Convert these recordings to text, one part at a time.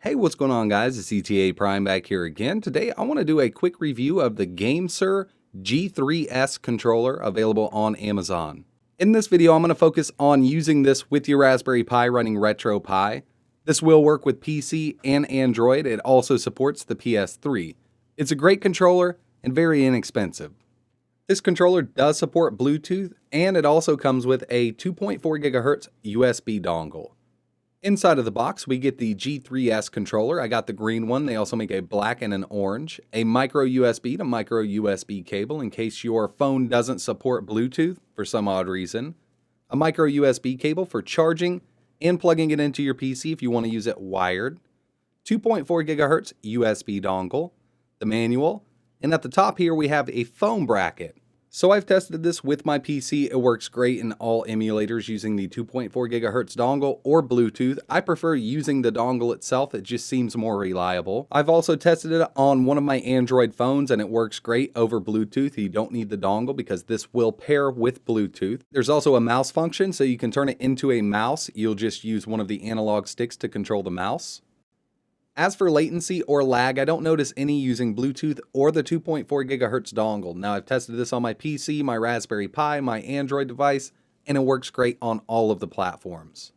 Hey, what's going on, guys? It's ETA Prime back here again. Today I want to do a quick review of the GameSir G3s controller available on Amazon. In this video, I'm going to focus on using this with your Raspberry Pi running Retropie. This will work with PC and Android. It also supports the PS3. It's a great controller and very inexpensive. This controller does support Bluetooth, and it also comes with a 2.4 GHz USB dongle. Inside of the box, we get the G3s controller. I got the green one. They also make a black and an orange. A micro USB to micro USB cable in case your phone doesn't support Bluetooth for some odd reason. A micro USB cable for charging and plugging it into your PC if you want to use it wired. 2.4 GHz USB dongle. The manual. And at the top here, we have a phone bracket. So I've tested this with my PC. It works great in all emulators using the 2.4 GHz dongle or Bluetooth. I prefer using the dongle itself. It just seems more reliable. I've also tested it on one of my Android phones and it works great over Bluetooth. You don't need the dongle because this will pair with Bluetooth. There's also a mouse function, so you can turn it into a mouse. You'll just use one of the analog sticks to control the mouse. As for latency or lag, I don't notice any using Bluetooth or the 2.4 GHz dongle. Now, I've tested this on my PC, my Raspberry Pi, my Android device, and it works great on all of the platforms.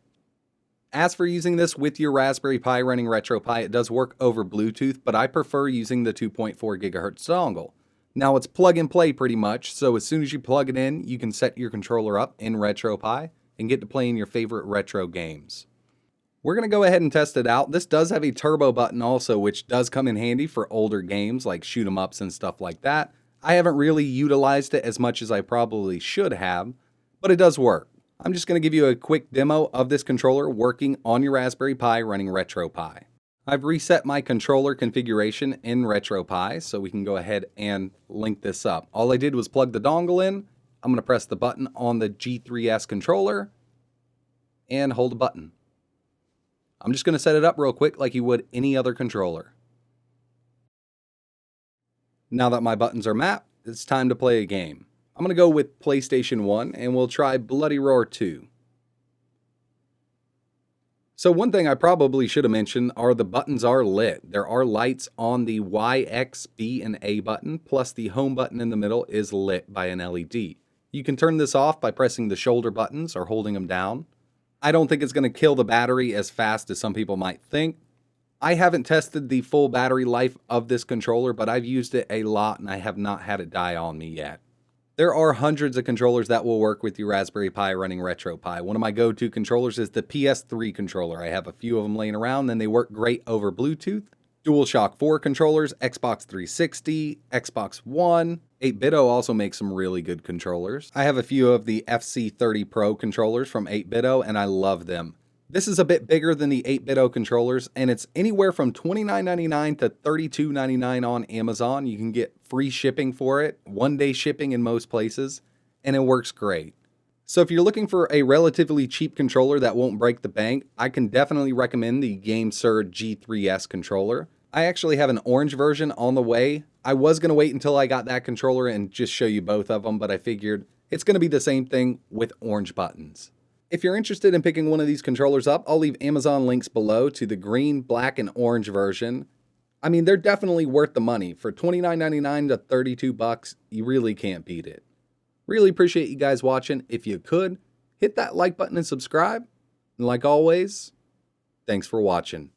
As for using this with your Raspberry Pi running Retropie, it does work over Bluetooth, but I prefer using the 2.4 GHz dongle. Now, it's plug and play pretty much, so as soon as you plug it in, you can set your controller up in Retropie and get to playing your favorite retro games. We're going to go ahead and test it out. This does have a turbo button also, which does come in handy for older games like shoot 'em ups and stuff like that. I haven't really utilized it as much as I probably should have, but it does work. I'm just going to give you a quick demo of this controller working on your Raspberry Pi running Retropie. I've reset my controller configuration in Retropie, so we can go ahead and link this up. All I did was plug the dongle in. I'm going to press the button on the G3s controller and hold the button. I'm just going to set it up real quick like you would any other controller. Now that my buttons are mapped, it's time to play a game. I'm going to go with PlayStation 1 and we'll try Bloody Roar 2. So one thing I probably should have mentioned are the buttons are lit. There are lights on the Y, X, B, and A button, plus the home button in the middle is lit by an LED. You can turn this off by pressing the shoulder buttons or holding them down. I don't think it's going to kill the battery as fast as some people might think. I haven't tested the full battery life of this controller, but I've used it a lot and I have not had it die on me yet. There are hundreds of controllers that will work with your Raspberry Pi running Retropie. One of my go-to controllers is the PS3 controller. I have a few of them laying around and they work great over Bluetooth. DualShock 4 controllers, Xbox 360, Xbox One. 8BitO also makes some really good controllers. I have a few of the FC30 Pro controllers from 8BitO and I love them. This is a bit bigger than the 8BitO controllers and it's anywhere from $29.99 to $32.99 on Amazon. You can get free shipping for it, one-day shipping in most places, and it works great. So if you're looking for a relatively cheap controller that won't break the bank, I can definitely recommend the GameSir G3s controller. I actually have an orange version on the way. I was going to wait until I got that controller and just show you both of them, but I figured it's going to be the same thing with orange buttons. If you're interested in picking one of these controllers up, I'll leave Amazon links below to the green, black, and orange version. I mean, they're definitely worth the money. For $29.99 to $32, you really can't beat it. Really appreciate you guys watching. If you could, hit that like button and subscribe. And like always, thanks for watching.